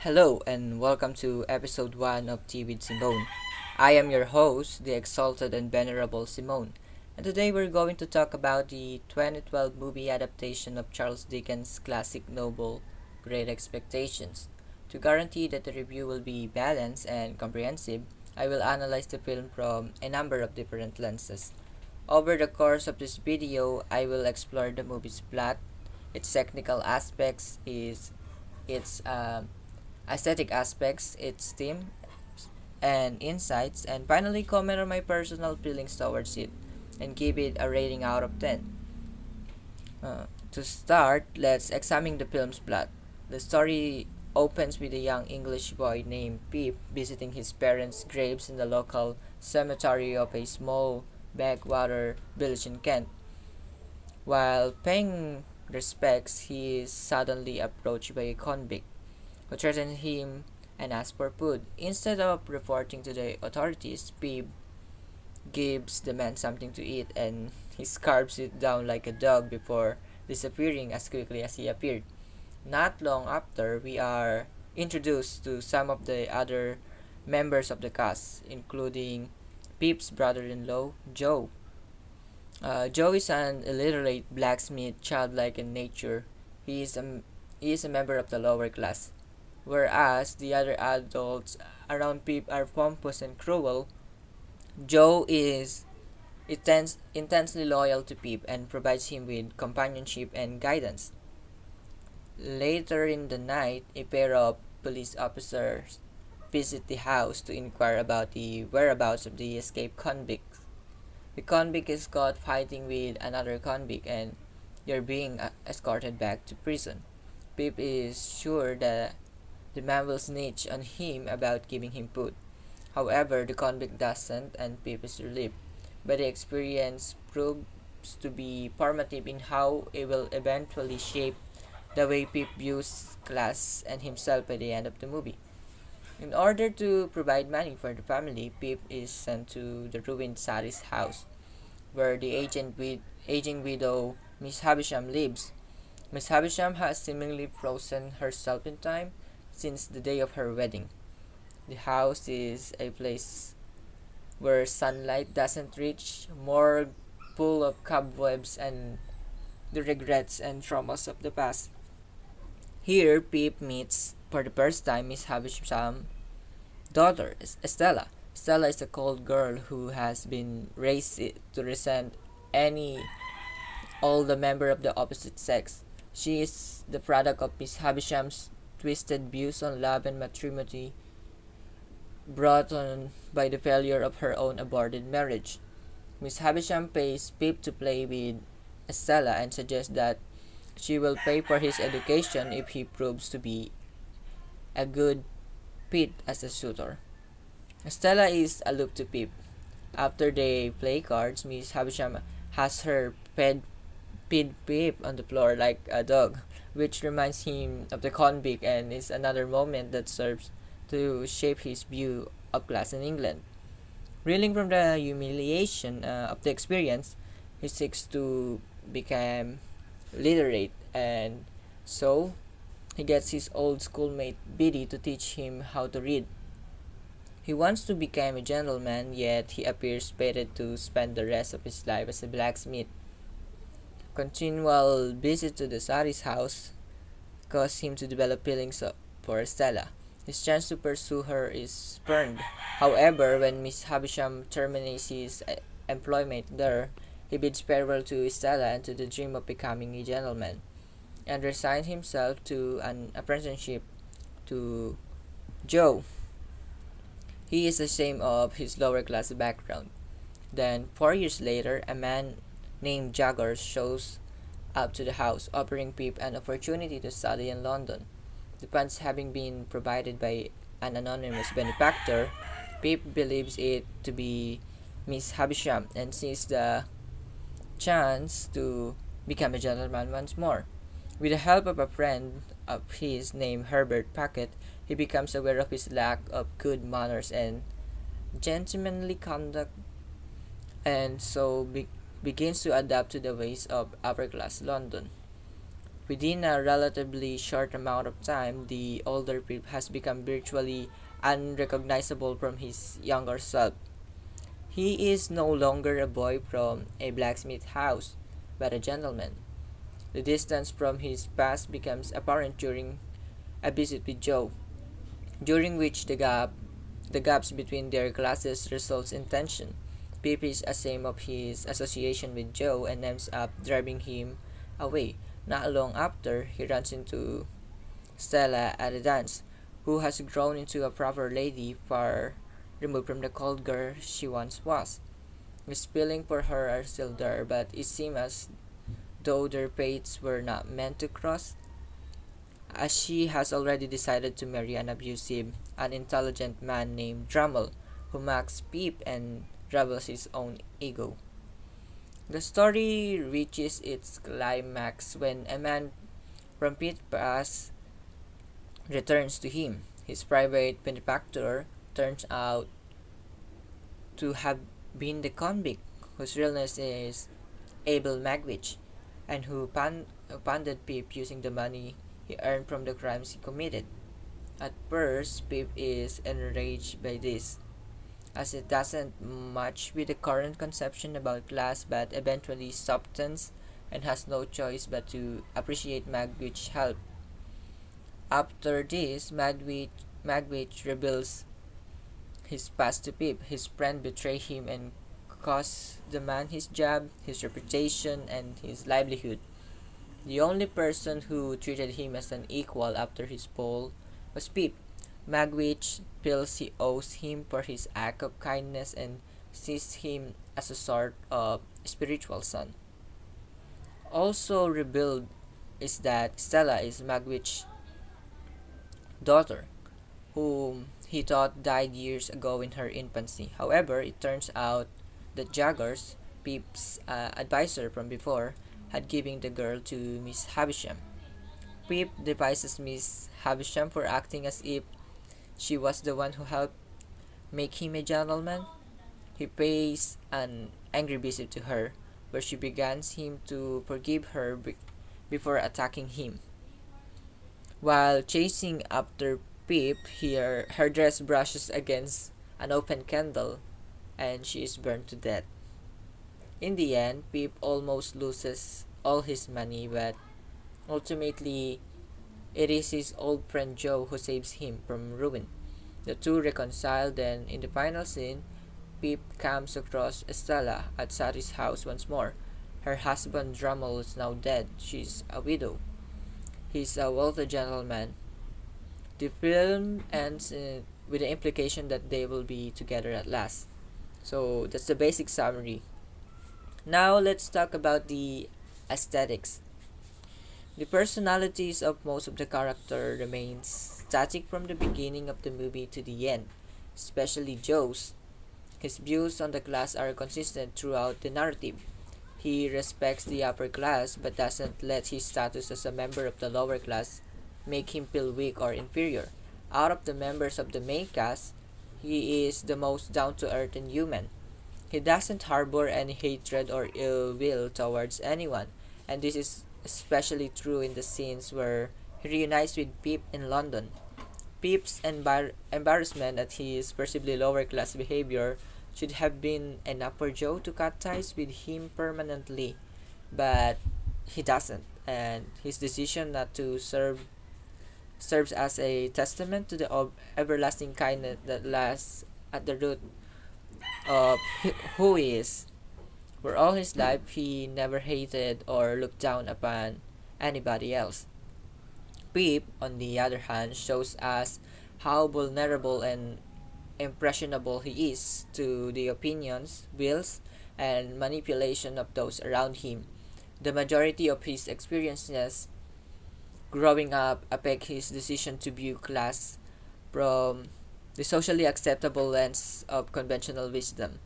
Hello and welcome to episode 1 of Tea with Simone. I am your host, the exalted and venerable Simone, and today we're going to talk about the 2012 movie adaptation of Charles Dickens' classic novel, Great Expectations. To guarantee that the review will be balanced and comprehensive, I will analyze the film from a number of different lenses. Over the course of this video, I will explore the movie's plot, its technical aspects, its aesthetic aspects, its theme, and insights, and finally comment on my personal feelings towards it and give it a rating out of 10. To start, let's examine the film's plot. The story opens with a young English boy named Pip visiting his parents' graves in the local cemetery of a small backwater village in Kent. While paying respects, he is suddenly approached by a convict who threatens him and asks for food. Instead of reporting to the authorities, Pip gives the man something to eat and he scarfs it down like a dog before disappearing as quickly as he appeared. Not long after, we are introduced to some of the other members of the cast, including Pip's brother-in-law, Joe. Joe is an illiterate blacksmith, childlike in nature. He is a he is a member of the lower class, whereas the other adults around Pip are pompous and cruel. Joe is intensely loyal to Pip and provides him with companionship and guidance. Later in the night, a pair of police officers visit the house to inquire about the whereabouts of the escaped convict. The convict is caught fighting with another convict and they're being escorted back to prison. Pip is sure that the man will snitch on him about giving him food. However, the convict doesn't, and Pip is relieved. But the experience proves to be formative in how it will eventually shape the way Pip views class and himself by the end of the movie. In order to provide money for the family, Pip is sent to the ruined Sari's house, where the aging widow Miss Havisham lives. Miss Havisham has seemingly frozen herself in time since the day of her wedding. The house is a place where sunlight doesn't reach, more full of cobwebs and the regrets and traumas of the past. Here, Pip meets for the first time Miss Havisham's daughter, Estella. Stella is a cold girl who has been raised to resent any all the member of the opposite sex. She is the product of Miss Havisham's twisted views on love and matrimony brought on by the failure of her own aborted marriage. Miss Havisham pays Pip to play with Estella and suggests that she will pay for his education if he proves to be a good fit as a suitor. Estella is aloof to Pip. After they play cards, Miss Havisham has her pin Pip on the floor like a dog, which reminds him of the convict and is another moment that serves to shape his view of class in England. Reeling from the humiliation of the experience, he seeks to become literate, and so he gets his old schoolmate Biddy to teach him how to read. He wants to become a gentleman, yet he appears fated to spend the rest of his life as a blacksmith. Continual visits to the Sari's house cause him to develop feelings for Stella. His chance to pursue her is spurned. However, when Miss Havisham terminates his employment there, he bids farewell to Stella and to the dream of becoming a gentleman, and resigns himself to an apprenticeship to Joe. He is ashamed of his lower class background. Then, 4 years later, a man named Jagger shows up to the house, offering Pip an opportunity to study in London. The funds having been provided by an anonymous benefactor, Pip believes it to be Miss Havisham and sees the chance to become a gentleman once more. With the help of a friend of his named Herbert Packet, he becomes aware of his lack of good manners and gentlemanly conduct and so begins to adapt to the ways of upper class London. Within a relatively short amount of time, the older Pip has become virtually unrecognizable from his younger self. He is no longer a boy from a blacksmith house, but a gentleman. The distance from his past becomes apparent during a visit with Joe, during which the gaps between their classes results in tension. Pip is ashamed of his association with Joe and ends up driving him away. Not long after, he runs into Stella at a dance, who has grown into a proper lady far removed from the cold girl she once was. His feelings for her are still there, but it seems as though their fates were not meant to cross, as she has already decided to marry an abusive, unintelligent man named Drummel, who mocks Pip and rebels his own ego. The story reaches its climax when a man from Pip's past returns to him. His private benefactor turns out to have been the convict, whose real name is Abel Magwitch, and who funded Pip using the money he earned from the crimes he committed. At first, Pip is enraged by this, as it doesn't match with the current conception about class, but eventually softens and has no choice but to appreciate Magwitch's help. After this, Magwitch reveals his past to Pip. His friend betrayed him and cost the man his job, his reputation, and his livelihood. The only person who treated him as an equal after his fall was Pip. Magwitch feels he owes him for his act of kindness and sees him as a sort of spiritual son. Also revealed is that Stella is Magwitch's daughter, whom he thought died years ago in her infancy. However, it turns out that Jaggers, Pip's advisor from before, had given the girl to Miss Havisham. Pip devises Miss Havisham for acting as if she was the one who helped make him a gentleman. He pays an angry visit to her, where she begs him to forgive her before attacking him. While chasing after Pip, her dress brushes against an open candle and she is burned to death. In the end, Pip almost loses all his money, but ultimately, it is his old friend Joe who saves him from ruin. The two reconcile, then, in the final scene, Pip comes across Estella at Sally's house once more. Her husband Drummel is now dead. She's a widow. He's a wealthy gentleman. The film ends with the implication that they will be together at last. So that's the basic summary. Now let's talk about the aesthetics. The personalities of most of the characters remain static from the beginning of the movie to the end, especially Joe's. His views on the class are consistent throughout the narrative. He respects the upper class but doesn't let his status as a member of the lower class make him feel weak or inferior. Out of the members of the main cast, he is the most down to earth and human. He doesn't harbor any hatred or ill will towards anyone, and this is especially true in the scenes where he reunites with Pip in London. Pip's embarrassment at his perceivably lower class behavior should have been enough for Joe to cut ties with him permanently, but he doesn't, and his decision not to serves as a testament to the everlasting kindness that lies at the root of who he is. For all his life, he never hated or looked down upon anybody else. Pip, on the other hand, shows us how vulnerable and impressionable he is to the opinions, wills, and manipulation of those around him. The majority of his experiences growing up affect his decision to view class from the socially acceptable lens of conventional wisdom.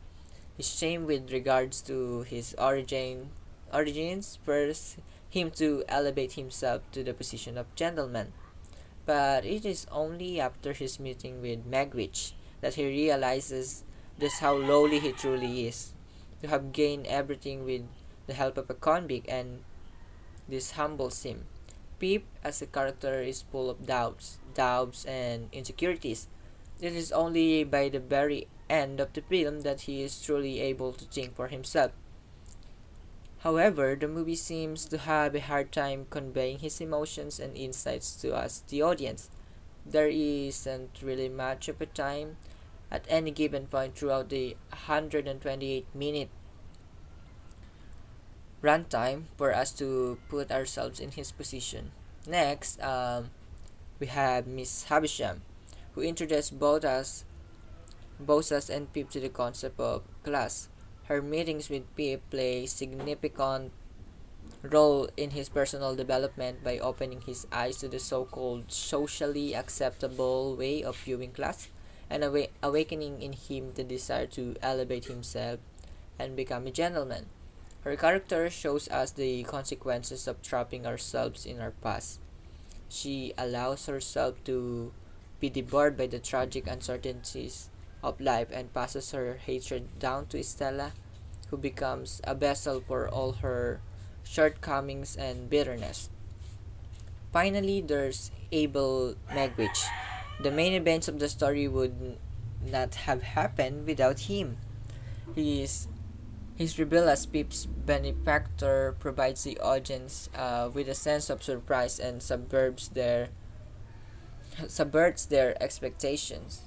His shame with regards to his origins spurs him to elevate himself to the position of gentleman. But it is only after his meeting with Magwitch that he realizes just how lowly he truly is. To have gained everything with the help of a convict, and this humbles him. Pip as a character is full of doubts and insecurities. It is only by the very end of the film that he is truly able to think for himself. However, the movie seems to have a hard time conveying his emotions and insights to us, the audience. There isn't really much of a time at any given point throughout the 128-minute runtime for us to put ourselves in his position. Next, we have Miss Havisham, who introduced both us and Pip to the concept of class. Her meetings with Pip play significant role in his personal development by opening his eyes to the so-called socially acceptable way of viewing class and awakening in him the desire to elevate himself and become a gentleman. Her character shows us the consequences of trapping ourselves in our past. She allows herself to be devoured by the tragic uncertainties of life and passes her hatred down to Stella, who becomes a vessel for all her shortcomings and bitterness. Finally, there's Abel Magwitch. The main events of the story would not have happened without him. His his reveal as Pip's benefactor provides the audience with a sense of surprise and subverts their expectations.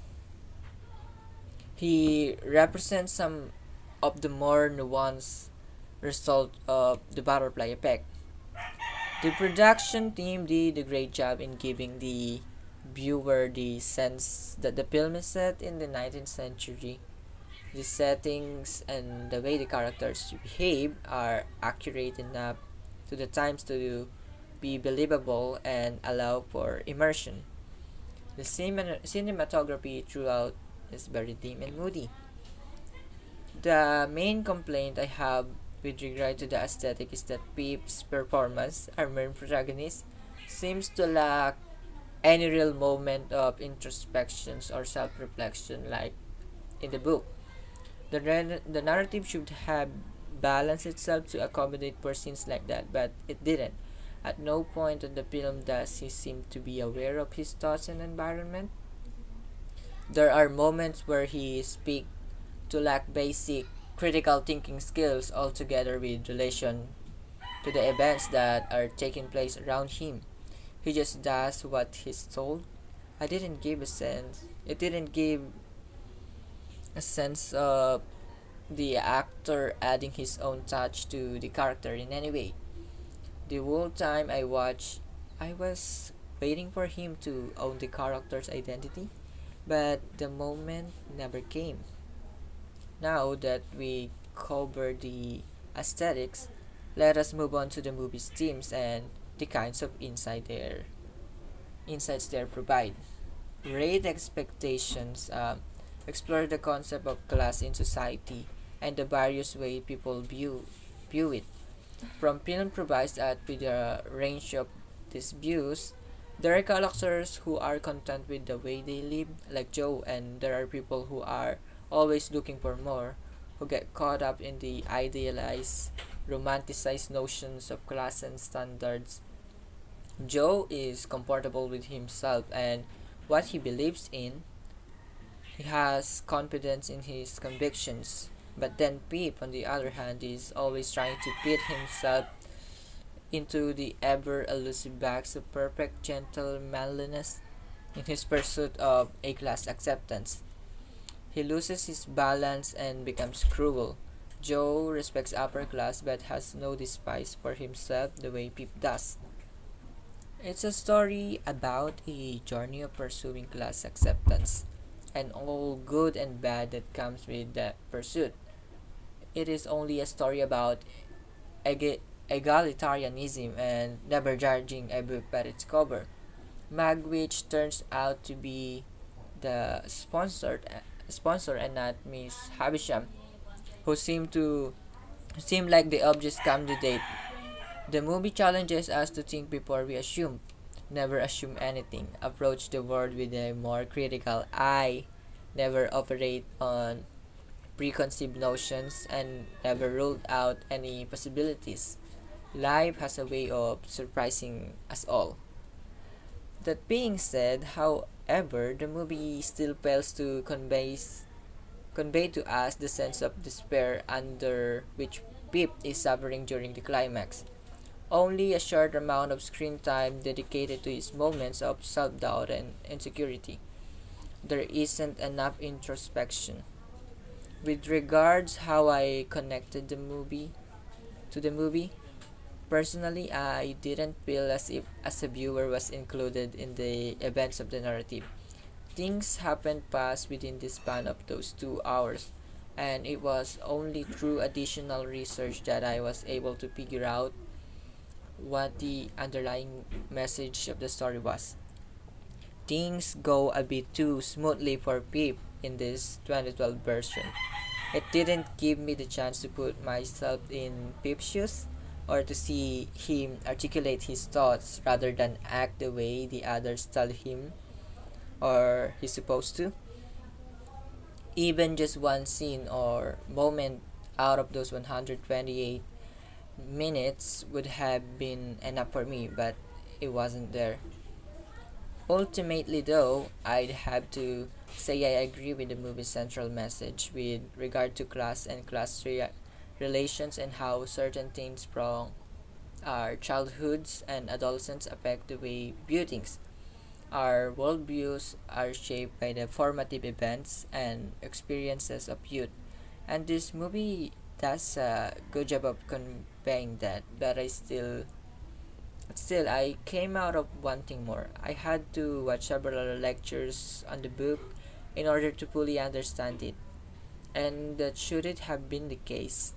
He represents some of the more nuanced result of the butterfly effect. The production team did a great job in giving the viewer the sense that the film is set in the 19th century. The settings and the way the characters behave are accurate enough to the times to be believable and allow for immersion. The cinematography throughout is very dim and moody. The main complaint I have with regard to the aesthetic is that Pip's performance, our main protagonist, seems to lack any real moment of introspections or self-reflection like in the book. The narrative should have balanced itself to accommodate for scenes like that, but it didn't. At no point in the film does he seem to be aware of his thoughts and environment. There are moments where he speaks to lack basic critical thinking skills altogether with relation to the events that are taking place around him. He just does what he's told. I didn't give a sense. It didn't give a sense of the actor adding his own touch to the character in any way. The whole time I watched, I was waiting for him to own the character's identity, but the moment never came. Now that we covered the aesthetics, let us move on to the movie's themes and the kinds of insights they provide. Great Expectations explore the concept of class in society and the various ways people view it. From film provides that with a range of these views, there are characters who are content with the way they live, like Joe, and there are people who are always looking for more, who get caught up in the idealized, romanticized notions of class and standards. Joe is comfortable with himself and what he believes in. He has confidence in his convictions. But then Pip, on the other hand, is always trying to fit himself into the ever elusive box of perfect gentlemanliness in his pursuit of A-class acceptance. He loses his balance and becomes cruel. Joe respects upper class but has no despise for himself the way Pip does. It's a story about a journey of pursuing class acceptance and all good and bad that comes with that pursuit. It is only a story about egalitarianism and never judging a book by its cover. Magwitch turns out to be the sponsor and not Miss Havisham, who seem like the obvious candidate. The movie challenges us to think before we assume. Never assume anything. Approach the world with a more critical eye. Never operate on preconceived notions and never ruled out any possibilities. Life has a way of surprising us all. That being said, however, the movie still fails to convey to us the sense of despair under which Pip is suffering during the climax. Only a short amount of screen time dedicated to his moments of self-doubt and insecurity. There isn't enough introspection. With regards how I connected the movie, personally I didn't feel as if as a viewer was included in the events of the narrative. Things happened fast within the span of those 2 hours, and it was only through additional research that I was able to figure out what the underlying message of the story was. Things go a bit too smoothly for Pip in this 2012 version. It didn't give me the chance to put myself in Pip's shoes or to see him articulate his thoughts rather than act the way the others tell him or he's supposed to. Even just one scene or moment out of those 128 minutes would have been enough for me, but it wasn't there. Ultimately, though, I'd have to say I agree with the movie's central message with regard to class and relations and how certain things from our childhoods and adolescence affect the way we view things. Our worldviews are shaped by the formative events and experiences of youth, and this movie does a good job of conveying that. But I came out of wanting more. I had to watch several lectures on the book in order to fully understand it, and that shouldn't have been the case.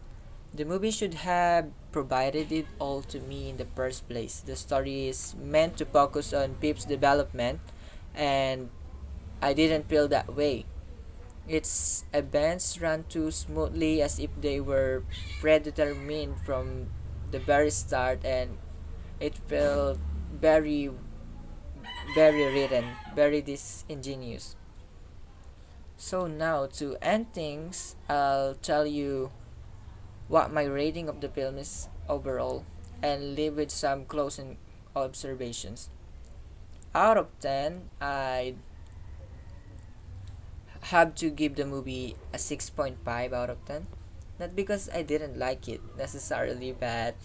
The movie should have provided it all to me in the first place. The story is meant to focus on Pip's development, and I didn't feel that way. Its events ran too smoothly as if they were predetermined from the very start, and it felt very, very written, very disingenuous. So now, to end things, I'll tell you what my rating of the film is overall and leave with some closing observations. Out of 10, I have to give the movie a 6.5 out of 10. Not because I didn't like it necessarily, but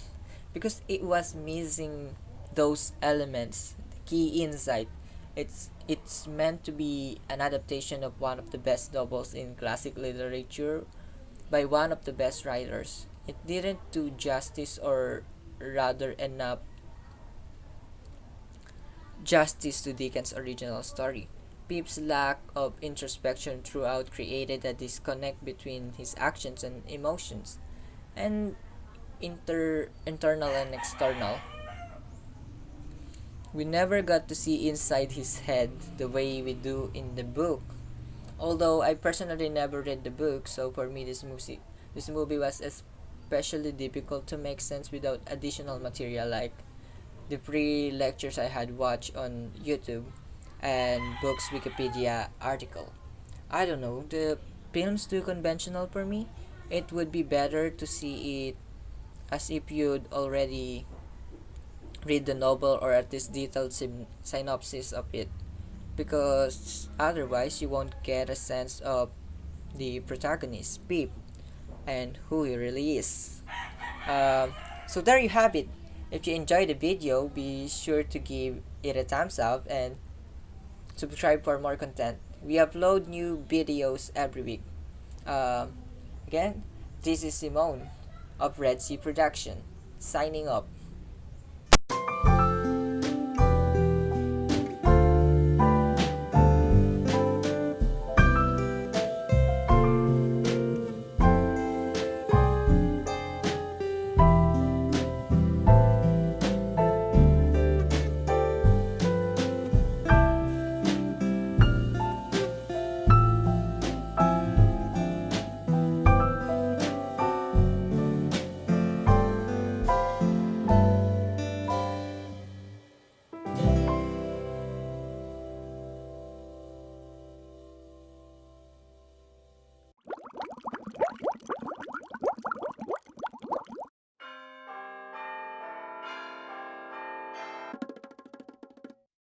because it was missing those elements, the key insight. It's meant to be an adaptation of one of the best novels in classic literature by one of the best writers. It didn't do justice, or rather enough justice, to Dickens' original story. Pip's lack of introspection throughout created a disconnect between his actions and emotions, and internal and external. We never got to see inside his head the way we do in the book. Although I personally never read the book, so for me this movie was especially difficult to make sense without additional material like the free lectures I had watched on YouTube and books Wikipedia article. I don't know, the film's too conventional for me. It would be better to see it as if you'd already read the novel or at least detailed synopsis of it, because otherwise you won't get a sense of the protagonist, Pip, and who he really is. So there you have it. If you enjoyed the video, be sure to give it a thumbs up and subscribe for more content. We upload new videos every week. Um, Again, this is Simone of Red Sea Production, signing off.